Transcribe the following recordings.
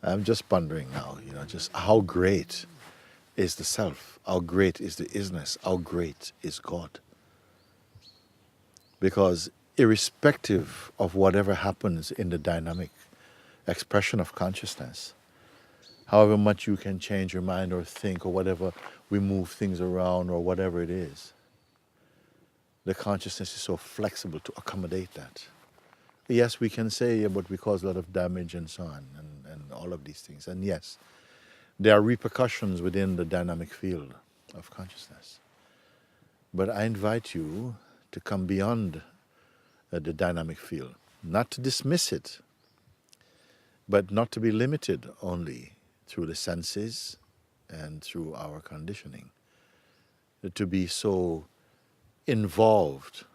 I'm just pondering now, just how great is the self, how great is the isness, how great is God. Because irrespective of whatever happens in the dynamic expression of consciousness, however much you can change your mind or think or whatever, we move things around or whatever it is, the consciousness is so flexible to accommodate that. Yes, we can say, yeah, but we cause a lot of damage and so on, and all of these things. And yes, there are repercussions within the dynamic field of consciousness. But I invite you to come beyond the dynamic field, not to dismiss it, but not to be limited only through the senses and through our conditioning, to be so involved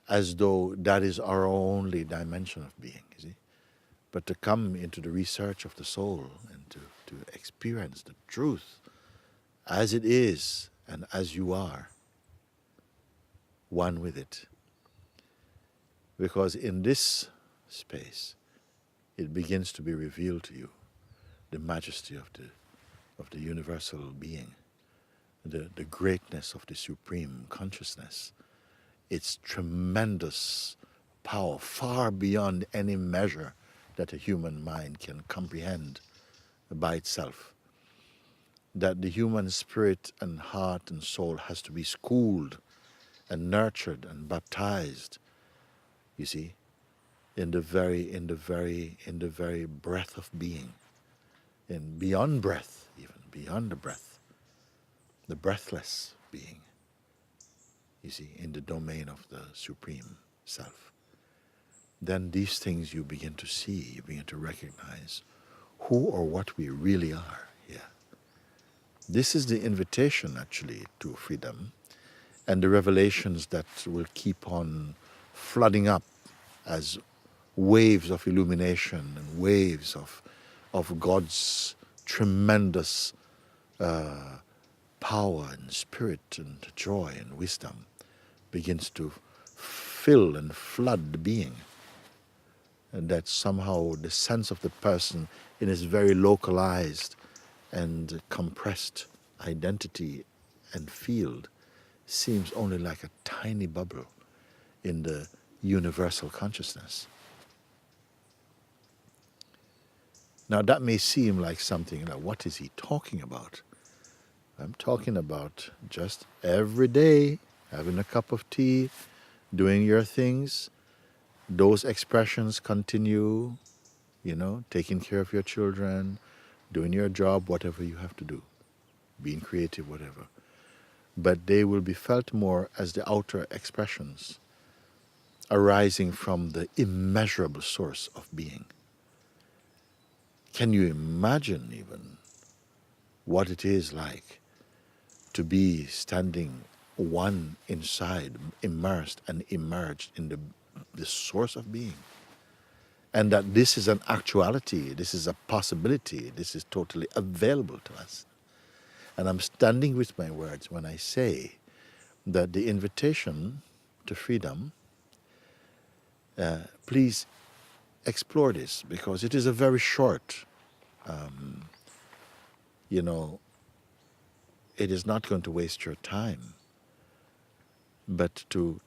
as though that is our only dimension of being, you see? But to come into the research of the soul and to experience the truth as it is and as you are, one with it. Because in this space, it begins to be revealed to you the majesty of the universal being, the greatness of the supreme consciousness, its tremendous power, far beyond any measure that a human mind can comprehend by itself. That the human spirit and heart and soul has to be schooled and nurtured and baptized, you see, in the very breath of being, and beyond breath, even beyond the breath, the breathless being, you see, in the domain of the supreme self. Then these things you begin to see, you begin to recognize who or what we really are here. This is the invitation actually to freedom, and the revelations that will keep on flooding up as waves of illumination and waves of God's tremendous power and spirit and joy and wisdom begins to fill and flood the being. And that somehow the sense of the person in his very localized and compressed identity and field seems only like a tiny bubble in the universal consciousness. Now that may seem like something like, what is he talking about? I'm talking about just every day having a cup of tea, doing your things. Those expressions continue, taking care of your children, doing your job, whatever you have to do, being creative, whatever. But they will be felt more as the outer expressions arising from the immeasurable source of being. Can you imagine even what it is like to be standing one inside, immersed and emerged in the source of being? And that this is an actuality, this is a possibility, this is totally available to us. And I'm standing with my words when I say that the invitation to freedom, please explore this, because it is a very short, it is not going to waste your time, but to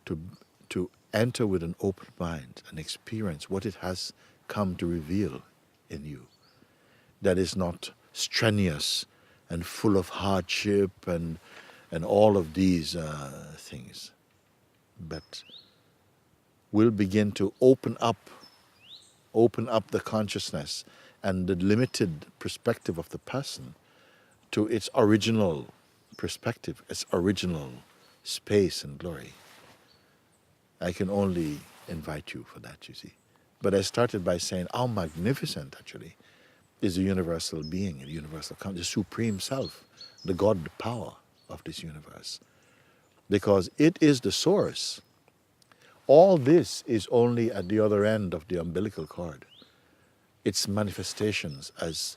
enter with an open mind and experience what it has come to reveal in you. That is not strenuous and full of hardship and all of these things, but will begin to open up the consciousness and the limited perspective of the person to its original perspective, its original space and glory. I can only invite you for that, you see. But I started by saying how magnificent, actually, is the universal being, the universal, the supreme self, the God, the power of this universe. Because it is the source. All this is only at the other end of the umbilical cord. Its manifestations as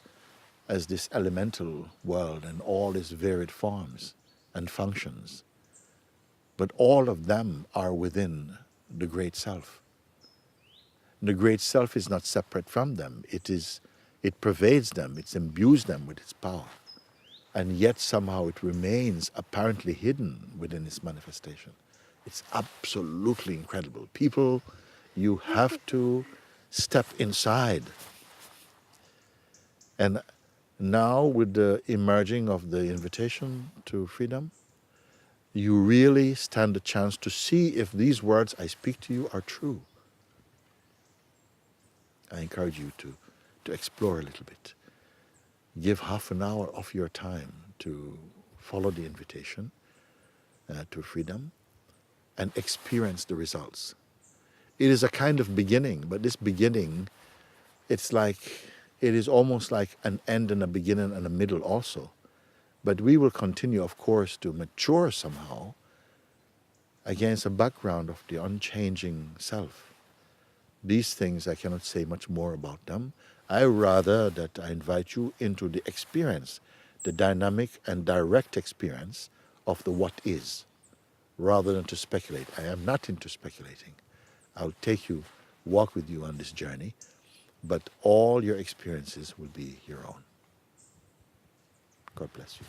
this elemental world and all its varied forms and functions. But all of them are within the great self. The great self is not separate from them. It pervades them, it imbues them with its power. And yet somehow it remains apparently hidden within its manifestation. It's absolutely incredible. People, you have to step inside. And now with the emerging of the invitation to freedom, you really stand a chance to see if these words I speak to you are true. I encourage you to explore a little bit. Give half an hour of your time to follow the invitation to freedom and experience the results. It is a kind of beginning, but this beginning, it is almost like an end and a beginning and a middle also. But we will continue, of course, to mature somehow against a background of the unchanging self. These things, I cannot say much more about them. I rather that I invite you into the experience, the dynamic and direct experience of the what is, rather than to speculate. I am not into speculating. I'll walk with you on this journey, but all your experiences will be your own. God bless you.